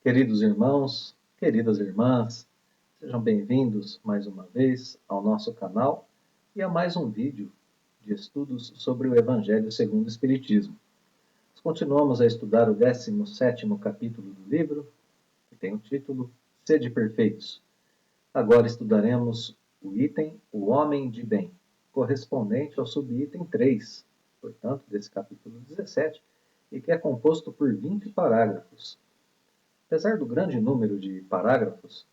Queridos irmãos, queridas irmãs, sejam bem-vindos mais uma vez ao nosso canal e a mais um vídeo de estudos sobre o Evangelho segundo o Espiritismo. Nós continuamos a estudar o 17º capítulo do livro, que tem o título Sede Perfeitos. Agora estudaremos o item O Homem de Bem, correspondente ao subitem 3, portanto, desse capítulo 17, e que é composto por 20 parágrafos. Apesar do grande número de parágrafos,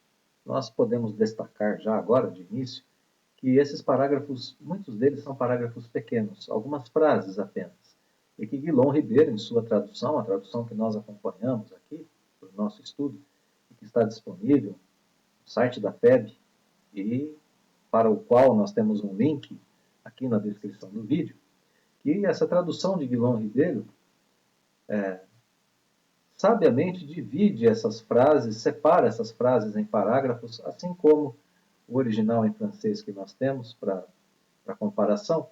nós podemos destacar já agora, de início, que esses parágrafos, muitos deles são parágrafos pequenos, algumas frases apenas, e que Guilom Ribeiro, em sua tradução, a tradução que nós acompanhamos aqui, para o nosso estudo, e que está disponível no site da FEB, e para o qual nós temos um link aqui na descrição do vídeo, que essa tradução de Guilom Ribeiro sabiamente divide essas frases, separa essas frases em parágrafos, assim como o original em francês que nós temos para comparação.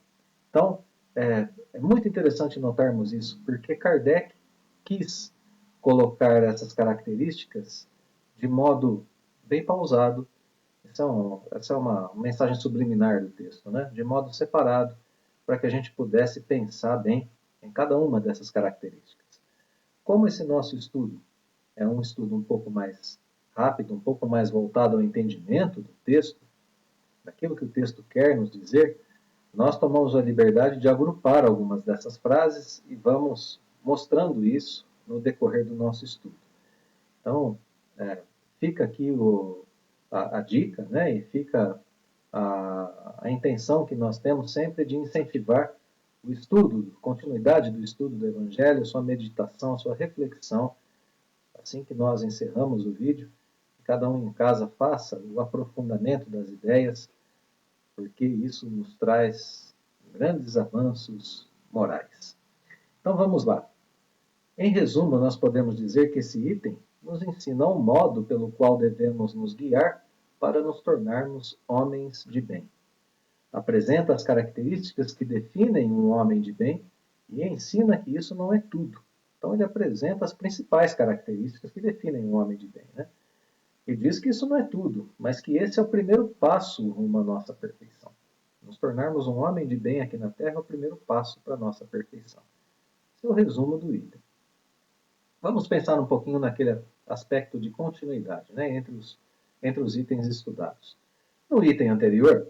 Então, é muito interessante notarmos isso, porque Kardec quis colocar essas características de modo bem pausado. Essa é uma mensagem subliminar do texto, né? De modo separado, para que a gente pudesse pensar bem em cada uma dessas características. Como esse nosso estudo é um estudo um pouco mais rápido, um pouco mais voltado ao entendimento do texto, daquilo que o texto quer nos dizer, nós tomamos a liberdade de agrupar algumas dessas frases e vamos mostrando isso no decorrer do nosso estudo. Então, fica aqui a dica, né, e fica a intenção que nós temos sempre de incentivar o estudo, a continuidade do estudo do Evangelho, sua meditação, sua reflexão. Assim que nós encerramos o vídeo, que cada um em casa faça o aprofundamento das ideias, porque isso nos traz grandes avanços morais. Então vamos lá. Em resumo, nós podemos dizer que esse item nos ensina o modo pelo qual devemos nos guiar para nos tornarmos homens de bem. Apresenta as características que definem um homem de bem e ensina que isso não é tudo. Então ele apresenta as principais características que definem um homem de bem, né? E diz que isso não é tudo, mas que esse é o primeiro passo rumo à nossa perfeição. Nos tornarmos um homem de bem aqui na Terra é o primeiro passo para a nossa perfeição. Esse é o resumo do item. Vamos pensar um pouquinho naquele aspecto de continuidade, né, entre os itens estudados. No item anterior,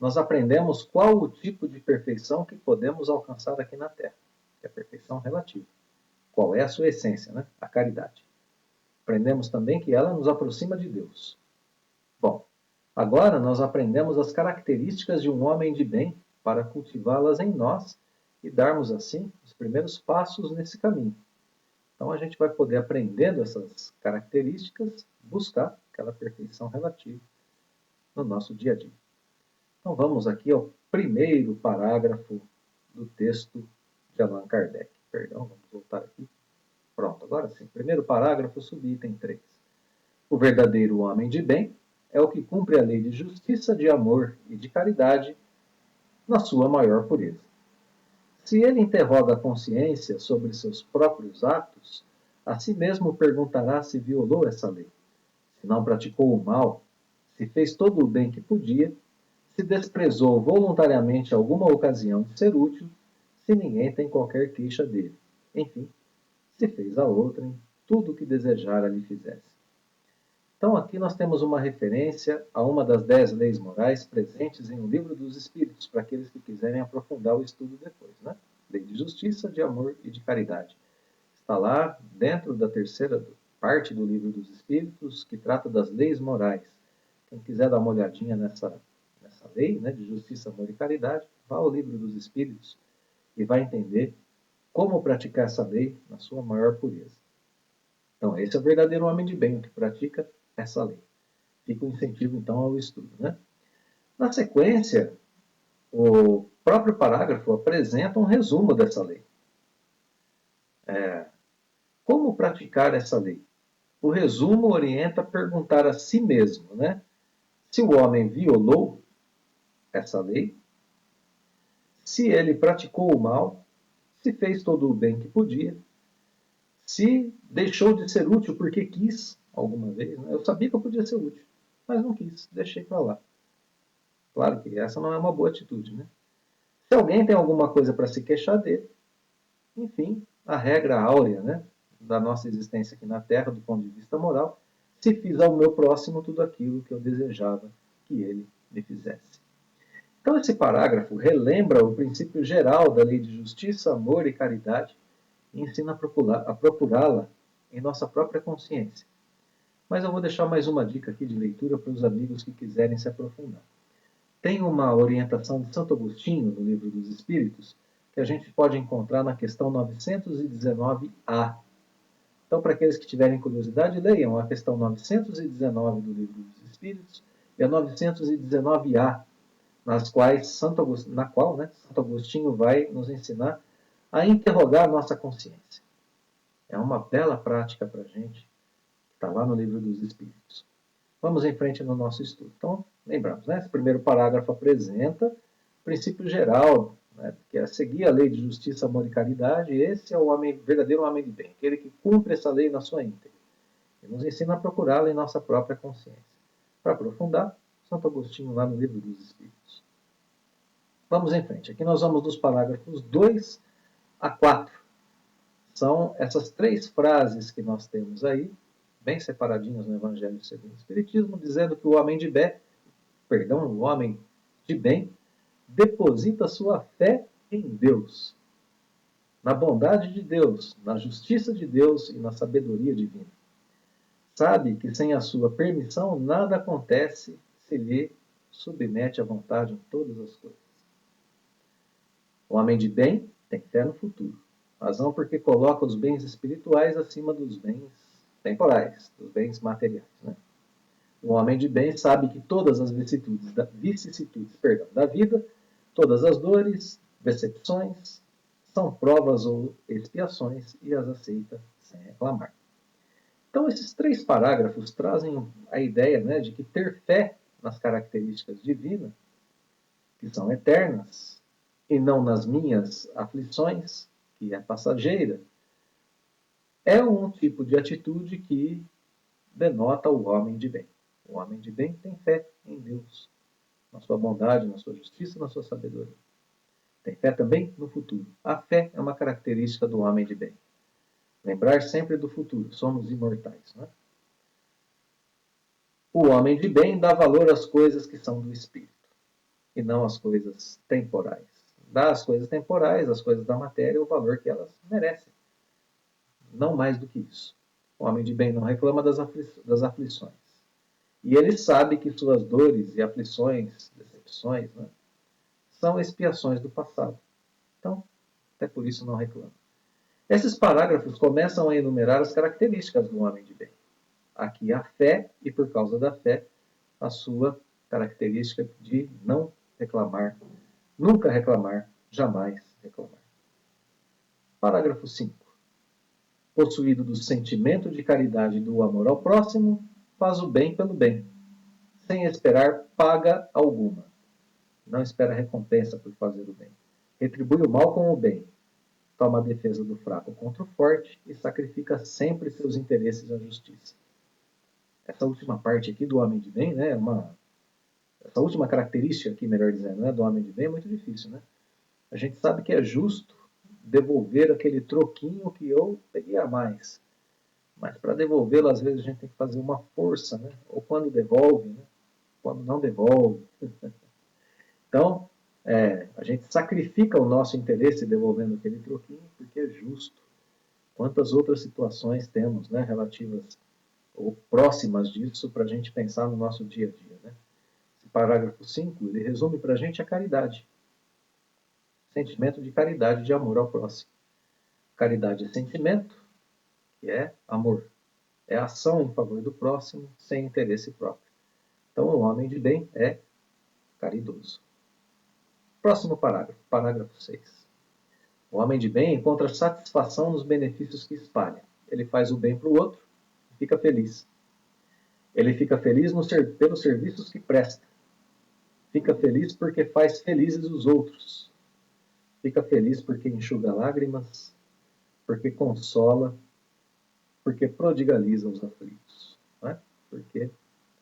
nós aprendemos qual o tipo de perfeição que podemos alcançar aqui na Terra, que é a perfeição relativa. Qual é a sua essência, né? A caridade. Aprendemos também que ela nos aproxima de Deus. Bom, agora nós aprendemos as características de um homem de bem para cultivá-las em nós e darmos assim os primeiros passos nesse caminho. Então a gente vai poder, aprendendo essas características, buscar aquela perfeição relativa no nosso dia a dia. Então vamos aqui ao primeiro parágrafo do texto de Allan Kardec. Perdão, vamos voltar aqui. Pronto, agora sim. Primeiro parágrafo, subitem 3. O verdadeiro homem de bem é o que cumpre a lei de justiça, de amor e de caridade na sua maior pureza. Se ele interroga a consciência sobre seus próprios atos, a si mesmo perguntará se violou essa lei, se não praticou o mal, se fez todo o bem que podia, se desprezou voluntariamente alguma ocasião de ser útil, se ninguém tem qualquer queixa dele. Enfim, se fez a outrem tudo o que desejara lhe fizesse. Então aqui nós temos uma referência a uma das 10 leis morais presentes em O Livro dos Espíritos, para aqueles que quiserem aprofundar o estudo depois, né? Lei de justiça, de amor e de caridade. Está lá dentro da terceira parte do Livro dos Espíritos, que trata das leis morais. Quem quiser dar uma olhadinha nessa lei, né, de justiça, amor e caridade, vá ao Livro dos Espíritos e vai entender como praticar essa lei na sua maior pureza. Então, esse é o verdadeiro homem de bem, o que pratica essa lei. Fica o incentivo, então, ao estudo, né? Na sequência, o próprio parágrafo apresenta um resumo dessa lei. Como praticar essa lei? O resumo orienta a perguntar a si mesmo, né? Se o homem violou essa lei, se ele praticou o mal, se fez todo o bem que podia, Se deixou de ser útil porque quis alguma vez, né? Eu sabia que eu podia ser útil, mas não quis, deixei para lá. Claro que essa não é uma boa atitude, né? Se alguém tem alguma coisa para se queixar dele, enfim, a regra áurea, né, da nossa existência aqui na Terra, do ponto de vista moral, se fiz ao meu próximo tudo aquilo que eu desejava que ele me fizesse. Então, esse parágrafo relembra o princípio geral da lei de justiça, amor e caridade e ensina a procurá-la em nossa própria consciência. Mas eu vou deixar mais uma dica aqui de leitura para os amigos que quiserem se aprofundar. Tem uma orientação de Santo Agostinho, no Livro dos Espíritos, que a gente pode encontrar na questão 919A. Então, para aqueles que tiverem curiosidade, leiam a questão 919 do Livro dos Espíritos e a 919A, na qual Santo Agostinho vai nos ensinar a interrogar a nossa consciência. É uma bela prática para a gente, que está lá no Livro dos Espíritos. Vamos em frente no nosso estudo. Então, lembramos, né? Esse primeiro parágrafo apresenta o princípio geral, né? Que é seguir a lei de justiça, amor e caridade. Esse é o verdadeiro homem de bem, aquele que cumpre essa lei na sua íntegra. E nos ensina a procurá-la em nossa própria consciência. Para aprofundar, Santo Agostinho lá no Livro dos Espíritos. Vamos em frente. Aqui nós vamos dos parágrafos 2 a 4. São essas três frases que nós temos aí, bem separadinhas no Evangelho segundo o Espiritismo, dizendo que o homem de bem, deposita sua fé em Deus, na bondade de Deus, na justiça de Deus e na sabedoria divina. Sabe que sem a sua permissão nada acontece se lhe submete à vontade em todas as coisas. O homem de bem tem fé no futuro, razão porque coloca os bens espirituais acima dos bens temporais, dos bens materiais. Né? O homem de bem sabe que todas as vicissitudes da vida, todas as dores, decepções, são provas ou expiações e as aceita sem reclamar. Então, esses três parágrafos trazem a ideia, né, de que ter fé nas características divinas, que são eternas, e não nas minhas aflições, que é passageira, é um tipo de atitude que denota o homem de bem. O homem de bem tem fé em Deus, na sua bondade, na sua justiça, na sua sabedoria. Tem fé também no futuro. A fé é uma característica do homem de bem. Lembrar sempre do futuro. Somos imortais. Né? O homem de bem dá valor às coisas que são do espírito e não às coisas temporais. Dá às coisas temporais, às coisas da matéria, o valor que elas merecem. Não mais do que isso. O homem de bem não reclama das aflições. E ele sabe que suas dores e aflições, decepções, né, são expiações do passado. Então, até por isso não reclama. Esses parágrafos começam a enumerar as características do homem de bem. Aqui a fé, e por causa da fé, a sua característica de não reclamar, nunca reclamar, jamais reclamar. Parágrafo 5. Possuído do sentimento de caridade e do amor ao próximo, faz o bem pelo bem, sem esperar paga alguma. Não espera recompensa por fazer o bem. Retribui o mal com o bem. Toma a defesa do fraco contra o forte e sacrifica sempre seus interesses à justiça. Essa última parte aqui do homem de bem, né, essa última característica aqui, melhor dizendo, né, do homem de bem é muito difícil. Né? A gente sabe que é justo devolver aquele troquinho que eu peguei a mais. Mas para devolvê-lo, às vezes a gente tem que fazer uma força, né? Ou quando devolve, né? Quando não devolve. Então, a gente sacrifica o nosso interesse devolvendo aquele troquinho porque é justo. Quantas outras situações temos, né, relativas ou próximas disso para a gente pensar no nosso dia a dia. Né? Esse parágrafo 5, ele resume para a gente a caridade. Sentimento de caridade, de amor ao próximo. Caridade é sentimento, que é amor. É ação em favor do próximo, sem interesse próprio. Então, o homem de bem é caridoso. Próximo parágrafo, parágrafo 6. O homem de bem encontra satisfação nos benefícios que espalha. Ele faz o bem para o outro e fica feliz. Ele fica feliz pelos serviços que presta. Fica feliz porque faz felizes os outros. Fica feliz porque enxuga lágrimas, porque consola, porque prodigaliza os aflitos, né? Porque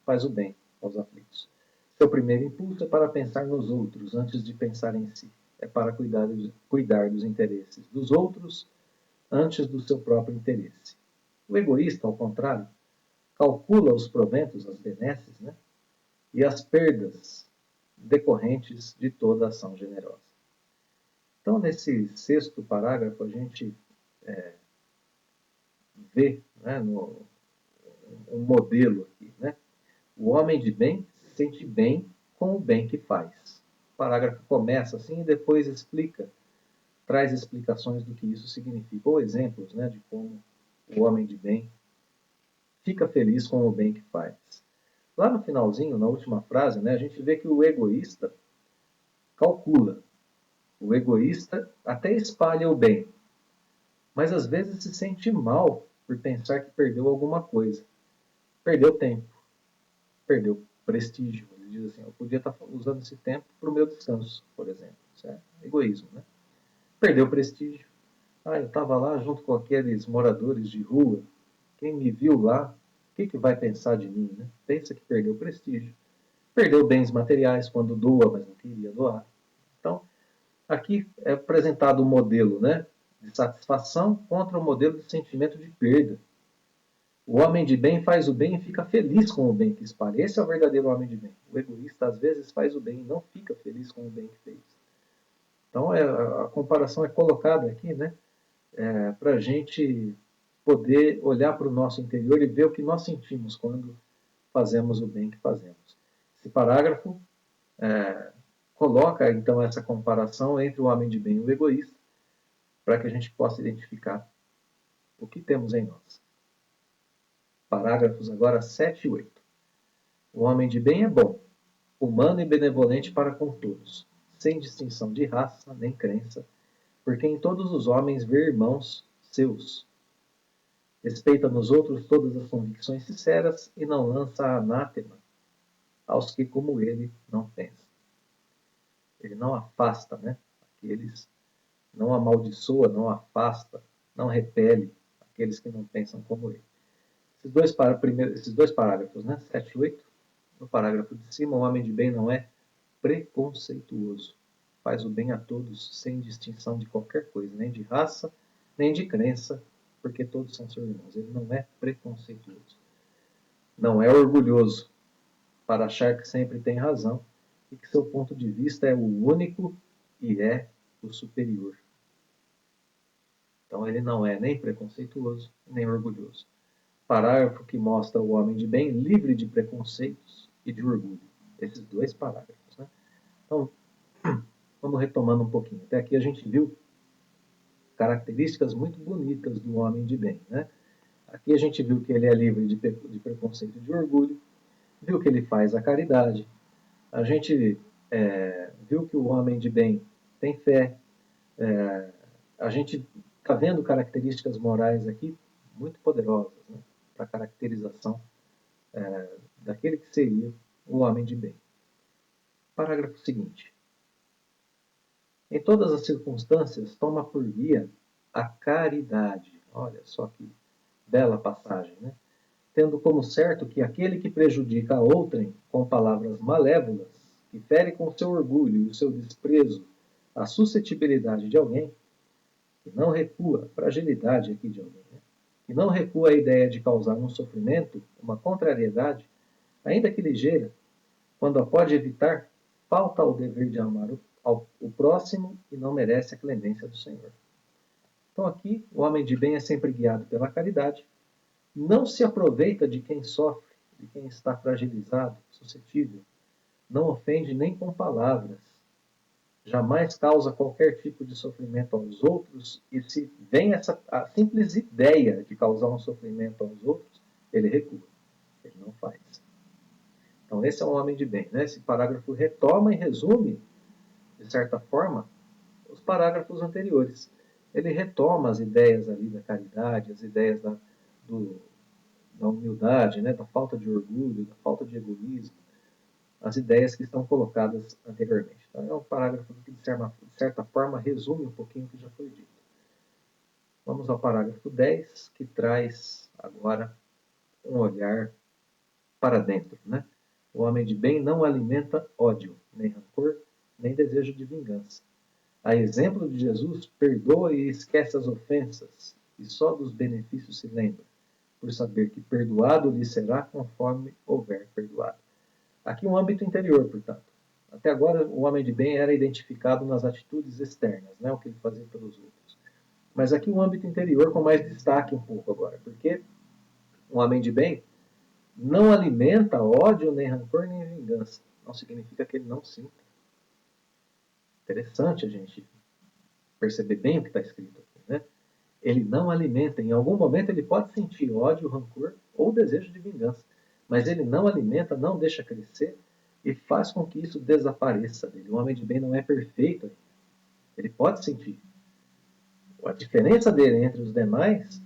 faz o bem aos aflitos. Seu primeiro impulso é para pensar nos outros antes de pensar em si. É para cuidar dos interesses dos outros antes do seu próprio interesse. O egoísta, ao contrário, calcula os proventos, as benesses, né? E as perdas decorrentes de toda ação generosa. Então, nesse sexto parágrafo, a gente vê, né, um modelo aqui, né? O homem de bem se sente bem com o bem que faz. O parágrafo começa assim e depois traz explicações do que isso significa, ou exemplos, né, de como o homem de bem fica feliz com o bem que faz. Lá no finalzinho, na última frase, né, a gente vê que o egoísta calcula. O egoísta até espalha o bem, mas às vezes se sente mal por pensar que perdeu alguma coisa. Perdeu tempo, perdeu prestígio. Ele diz assim, eu podia estar usando esse tempo para o meu descanso, por exemplo. Certo? Egoísmo, né? Perdeu prestígio. Ah, eu estava lá junto com aqueles moradores de rua. Quem me viu lá, o que vai pensar de mim? Né? Pensa que perdeu prestígio. Perdeu bens materiais quando doa, mas não queria doar. Então, aqui é apresentado o modelo, né, de satisfação contra o modelo de sentimento de perda. O homem de bem faz o bem e fica feliz com o bem que espalha. Esse é o verdadeiro homem de bem. O egoísta, às vezes, faz o bem e não fica feliz com o bem que fez. Então, a comparação é colocada aqui, né, para a gente poder olhar para o nosso interior e ver o que nós sentimos quando fazemos o bem que fazemos. Esse parágrafo coloca, então, essa comparação entre o homem de bem e o egoísta, para que a gente possa identificar o que temos em nós. Parágrafos agora 7 e 8. O homem de bem é bom, humano e benevolente para com todos, sem distinção de raça nem crença, porque em todos os homens vê irmãos seus. Respeita nos outros todas as convicções sinceras e não lança anátema aos que, como ele, não pensam. Ele não afasta, né, aqueles, não amaldiçoa, não afasta, não repele aqueles que não pensam como ele. Esses dois parágrafos, né, 7 e 8, no parágrafo de cima, o homem de bem não é preconceituoso. Faz o bem a todos, sem distinção de qualquer coisa, nem de raça, nem de crença, porque todos são seus irmãos. Ele não é preconceituoso. Não é orgulhoso, para achar que sempre tem razão e que seu ponto de vista é o único e é o superior. Então ele não é nem preconceituoso, nem orgulhoso. Parágrafo que mostra o homem de bem livre de preconceitos e de orgulho. Esses dois parágrafos. Né? Então, vamos retomando um pouquinho. Até aqui a gente viu características muito bonitas do homem de bem. Né? Aqui a gente viu que ele é livre de preconceito e de orgulho, viu que ele faz a caridade, a gente viu que o homem de bem tem fé, a gente está vendo características morais aqui muito poderosas, né, para a caracterização daquele que seria o homem de bem. Parágrafo seguinte. Em todas as circunstâncias, toma por guia a caridade. Olha só que bela passagem, né? Tendo como certo que aquele que prejudica a outrem com palavras malévolas, que fere com seu orgulho e o seu desprezo a suscetibilidade de alguém, que não recua a fragilidade aqui de alguém, né? Que não recua a ideia de causar um sofrimento, uma contrariedade, ainda que ligeira, quando a pode evitar, falta ao dever de amar o próximo e não merece a clemência do Senhor. Então aqui, o homem de bem é sempre guiado pela caridade, não se aproveita de quem sofre, de quem está fragilizado, suscetível, não ofende nem com palavras, jamais causa qualquer tipo de sofrimento aos outros, e se vem a simples ideia de causar um sofrimento aos outros, ele recua, ele não faz. Então esse é um homem de bem. Né? Esse parágrafo retoma e resume, de certa forma, os parágrafos anteriores. Ele retoma as ideias ali da caridade, as ideias da humildade, né? Da falta de orgulho, da falta de egoísmo, as ideias que estão colocadas anteriormente. Então, é um parágrafo que, de certa forma, resume um pouquinho o que já foi dito. Vamos ao parágrafo 10, que traz agora um olhar para dentro, né? O homem de bem não alimenta ódio, nem rancor, nem desejo de vingança. A exemplo de Jesus, perdoa e esquece as ofensas, e só dos benefícios se lembra, por saber que perdoado lhe será conforme houver perdoado. Aqui um âmbito interior, portanto. Até agora, o homem de bem era identificado nas atitudes externas, né, o que ele fazia pelos outros. Mas aqui um âmbito interior com mais destaque um pouco agora, porque um homem de bem não alimenta ódio, nem rancor, nem vingança. Não significa que ele não sinta. Interessante a gente perceber bem o que está escrito aqui, né? Ele não alimenta. Em algum momento ele pode sentir ódio, rancor ou desejo de vingança, mas ele não alimenta, não deixa crescer e faz com que isso desapareça dele. O homem de bem não é perfeito ainda. Ele pode sentir. A diferença dele entre os demais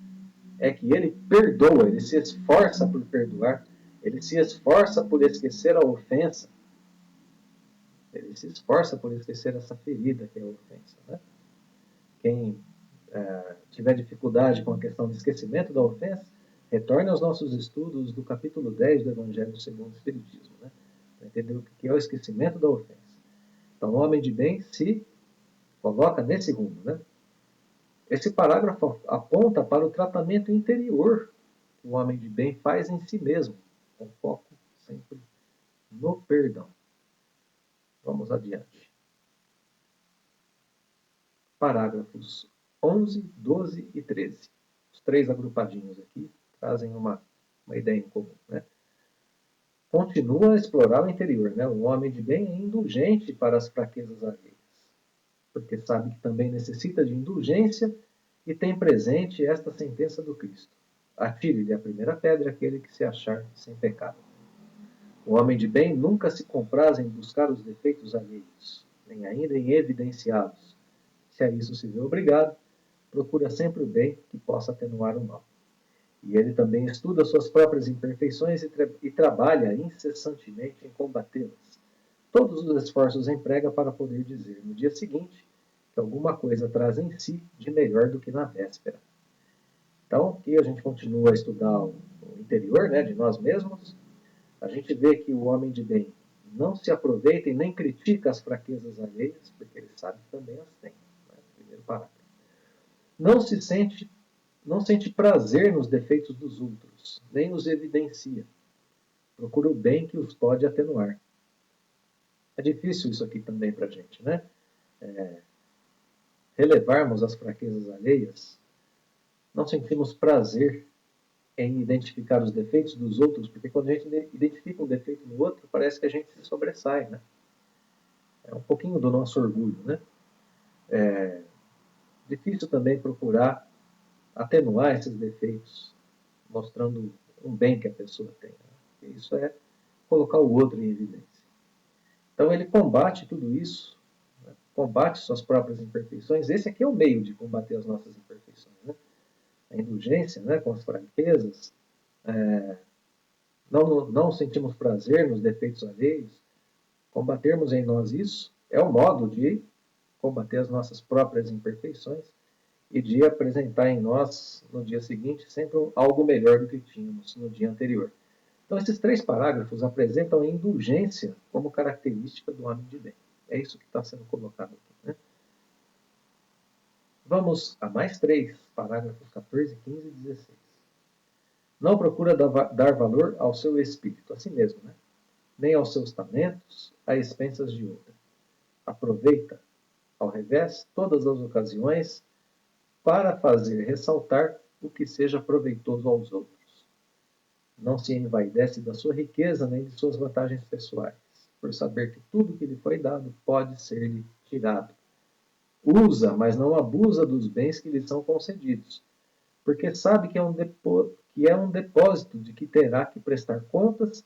é que ele perdoa, ele se esforça por perdoar, ele se esforça por esquecer a ofensa, ele se esforça por esquecer essa ferida que é a ofensa, né? Quem tiver dificuldade com a questão do esquecimento da ofensa, retorne aos nossos estudos do capítulo 10 do Evangelho segundo o Espiritismo, né? Para entender o que é o esquecimento da ofensa. Então, o homem de bem se coloca nesse rumo, né? Esse parágrafo aponta para o tratamento interior que o homem de bem faz em si mesmo, com foco sempre no perdão. Vamos adiante. Parágrafos 11, 12 e 13. Os três agrupadinhos aqui trazem uma ideia em comum, né? Continua a explorar o interior, né? O homem de bem é indulgente para as fraquezas alheias, porque sabe que também necessita de indulgência e tem presente esta sentença do Cristo: atire-lhe a primeira pedra aquele que se achar sem pecado. O homem de bem nunca se compraz em buscar os defeitos alheios, nem ainda em evidenciá-los. Se a isso se vê obrigado, procura sempre o bem que possa atenuar o mal. E ele também estuda suas próprias imperfeições e trabalha incessantemente em combatê-las. Todos os esforços emprega para poder dizer no dia seguinte que alguma coisa traz em si de melhor do que na véspera. Então, aqui a gente continua a estudar o interior, né, de nós mesmos. A gente vê que o homem de bem não se aproveita e nem critica as fraquezas alheias, porque ele sabe que também as tem. Né? Primeiro parágrafo. Não sente prazer nos defeitos dos outros, nem os evidencia. Procura o bem que os pode atenuar. É difícil isso aqui também para a gente, né? Relevarmos as fraquezas alheias, não sentimos prazer em identificar os defeitos dos outros, porque quando a gente identifica um defeito no outro, parece que a gente se sobressai, né? É um pouquinho do nosso orgulho, né? É difícil também procurar atenuar esses defeitos, mostrando um bem que a pessoa tem. Né? Isso é colocar o outro em evidência. Então ele combate tudo isso, né? Combate suas próprias imperfeições. Esse aqui é o meio de combater as nossas imperfeições, né? A indulgência, né, com as fraquezas, não sentimos prazer nos defeitos alheios, combatermos em nós isso é o modo de combater as nossas próprias imperfeições e de apresentar em nós, no dia seguinte, sempre algo melhor do que tínhamos no dia anterior. Então, esses três parágrafos apresentam a indulgência como característica do homem de bem. É isso que está sendo colocado aqui, né? Vamos a mais três, parágrafos 14, 15 e 16. Não procura dar valor ao seu espírito, assim mesmo, né? Nem aos seus talentos, a expensas de outra. Aproveita, ao revés, todas as ocasiões para fazer ressaltar o que seja proveitoso aos outros. Não se envaidece da sua riqueza nem de suas vantagens pessoais, por saber que tudo que lhe foi dado pode ser-lhe tirado. Usa, mas não abusa dos bens que lhe são concedidos, porque sabe que é um depósito de que terá que prestar contas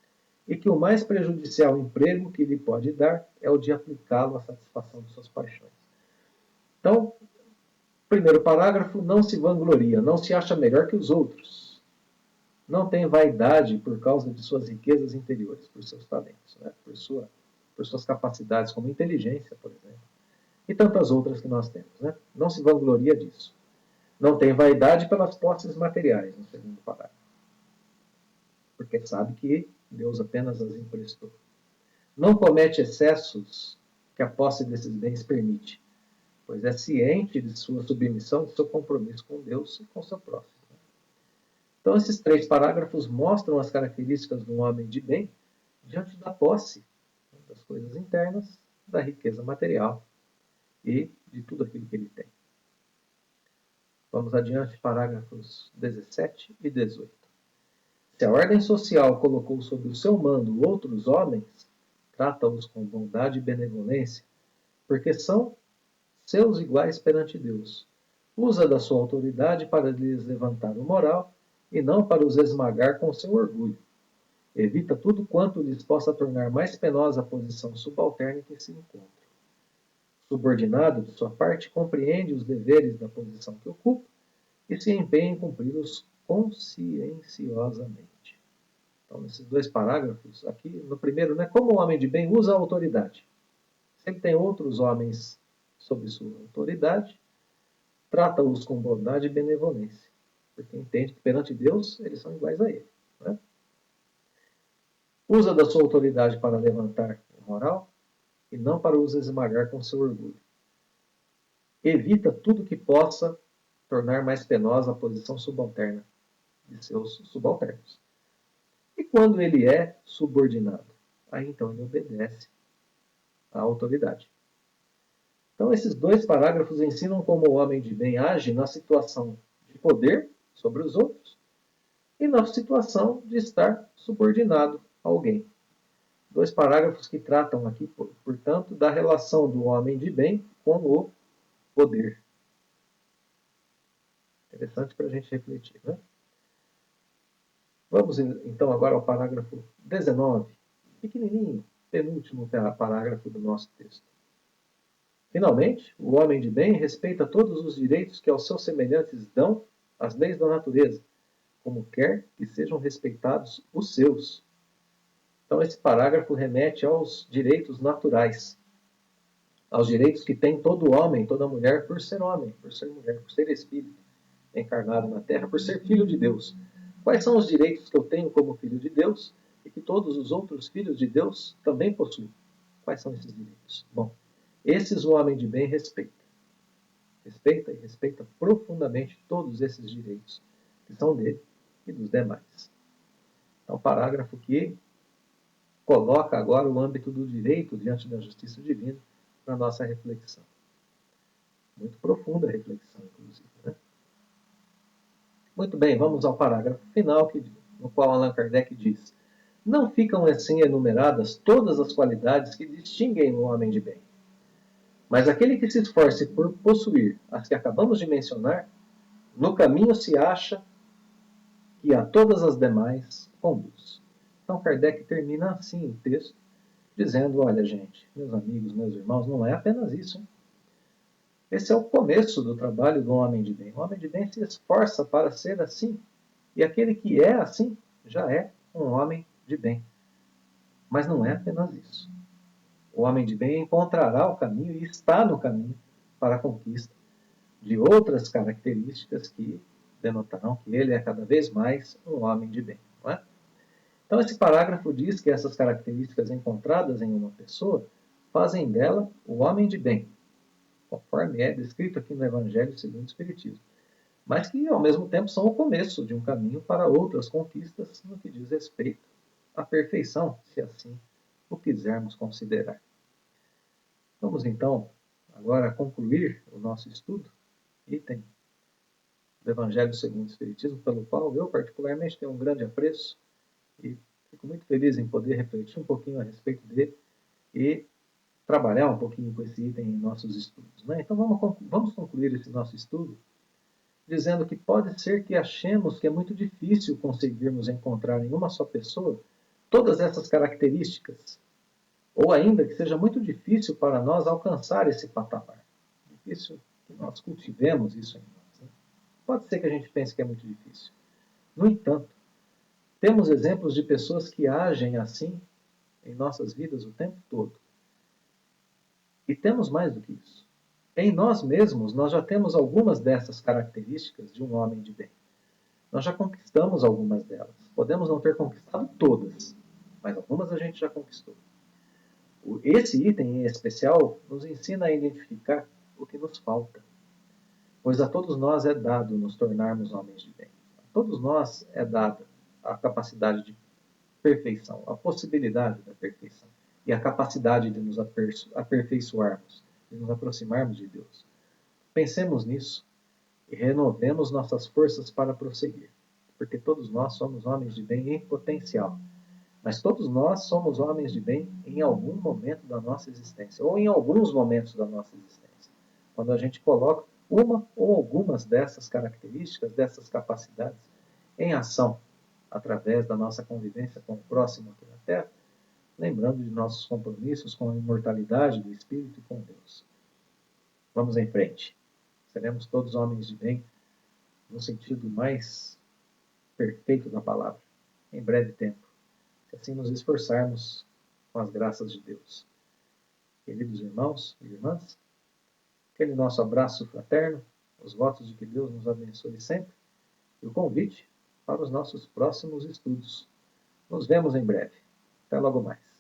e que o mais prejudicial emprego que lhe pode dar é o de aplicá-lo à satisfação de suas paixões. Então, primeiro parágrafo, não se vangloria, não se acha melhor que os outros. Não tem vaidade por causa de suas riquezas interiores, por seus talentos, né? por suas capacidades como inteligência, por exemplo, e tantas outras que nós temos. Né? Não se vangloria disso. Não tem vaidade pelas posses materiais, no segundo parágrafo. porque sabe que Deus apenas as emprestou. Não comete excessos que a posse desses bens permite, pois é ciente de sua submissão, de seu compromisso com Deus e com seu próximo. Então, esses 3 parágrafos mostram as características de um homem de bem diante da posse das coisas internas, da riqueza material e de tudo aquilo que ele tem. Vamos adiante, parágrafos 17 e 18. Se a ordem social colocou sob o seu mando outros homens, trata-os com bondade e benevolência, porque são seus iguais perante Deus. Usa da sua autoridade para lhes levantar o moral e não para os esmagar com seu orgulho. Evita tudo quanto lhes possa tornar mais penosa a posição subalterna em que se encontram. Subordinado, de sua parte, compreende os deveres da posição que ocupa e se empenha em cumpri-los conscienciosamente. Então, nesses 2 parágrafos, aqui no primeiro, né, como o homem de bem usa a autoridade. Se ele tem outros homens sob sua autoridade, trata-os com bondade e benevolência, porque entende que perante Deus eles são iguais a ele. Né? Usa da sua autoridade para levantar o moral e não para os esmagar com seu orgulho. Evita tudo que possa tornar mais penosa a posição subalterna de seus subalternos. E quando ele é subordinado, aí então ele obedece à autoridade. Então, esses 2 parágrafos ensinam como o homem de bem age na situação de poder sobre os outros e na situação de estar subordinado a alguém. 2 parágrafos que tratam aqui, portanto, da relação do homem de bem com o poder. Interessante para a gente refletir, né? Vamos então agora ao parágrafo 19, pequenininho, penúltimo parágrafo do nosso texto. Finalmente, o homem de bem respeita todos os direitos que aos seus semelhantes dão as leis da natureza, como quer que sejam respeitados os seus. Então, esse parágrafo remete aos direitos naturais, aos direitos que tem todo homem, toda mulher, por ser homem, por ser mulher, por ser espírito encarnado na Terra, por ser filho de Deus. Quais são os direitos que eu tenho como filho de Deus e que todos os outros filhos de Deus também possuem? Quais são esses direitos? Bom, esses o homem de bem respeita. Respeita e respeita profundamente todos esses direitos que são dele e dos demais. Então, parágrafo que coloca agora o âmbito do direito diante da justiça divina para a nossa reflexão. Muito profunda a reflexão, inclusive. Né? Muito bem, vamos ao parágrafo final, no qual Allan Kardec diz: não ficam assim enumeradas todas as qualidades que distinguem o homem de bem. Mas aquele que se esforce por possuir as que acabamos de mencionar, no caminho se acha que a todas as demais conduz. Então Kardec termina assim o texto, dizendo: olha, gente, meus amigos, meus irmãos, não é apenas isso. Hein? Esse é o começo do trabalho do homem de bem. O homem de bem se esforça para ser assim. E aquele que é assim já é um homem de bem. Mas não é apenas isso. O homem de bem encontrará o caminho e está no caminho para a conquista de outras características que denotarão que ele é cada vez mais um homem de bem. Não é? Então, esse parágrafo diz que essas características encontradas em uma pessoa fazem dela o homem de bem, conforme é descrito aqui no Evangelho segundo o Espiritismo, mas que, ao mesmo tempo, são o começo de um caminho para outras conquistas no que diz respeito à perfeição, se assim o quisermos considerar. Vamos, então, agora concluir o nosso estudo, item do Evangelho segundo o Espiritismo, pelo qual eu, particularmente, tenho um grande apreço e fico muito feliz em poder refletir um pouquinho a respeito dele e trabalhar um pouquinho com esse item em nossos estudos. Né? Então vamos concluir esse nosso estudo dizendo que pode ser que achemos que é muito difícil conseguirmos encontrar em uma só pessoa todas essas características, ou ainda que seja muito difícil para nós alcançar esse patamar. Difícil que nós cultivemos isso em nós. Né? Pode ser que a gente pense que é muito difícil. No entanto, temos exemplos de pessoas que agem assim em nossas vidas o tempo todo. E temos mais do que isso. Em nós mesmos, nós já temos algumas dessas características de um homem de bem. Nós já conquistamos algumas delas. Podemos não ter conquistado todas, mas algumas a gente já conquistou. Esse item em especial nos ensina a identificar o que nos falta, pois a todos nós é dado nos tornarmos homens de bem. A todos nós é dada a capacidade de perfeição, a possibilidade da perfeição e a capacidade de nos aperfeiçoarmos, de nos aproximarmos de Deus. Pensemos nisso e renovemos nossas forças para prosseguir, porque todos nós somos homens de bem em potencial, mas todos nós somos homens de bem em algum momento da nossa existência, ou em alguns momentos da nossa existência. Quando a gente coloca uma ou algumas dessas características, dessas capacidades, em ação, através da nossa convivência com o próximo aqui na Terra, lembrando de nossos compromissos com a imortalidade do Espírito e com Deus. Vamos em frente. Seremos todos homens de bem, no sentido mais perfeito da palavra, em breve tempo, se assim nos esforçarmos com as graças de Deus. Queridos irmãos e irmãs, aquele nosso abraço fraterno, os votos de que Deus nos abençoe sempre e o convite para os nossos próximos estudos. Nos vemos em breve. Até logo mais.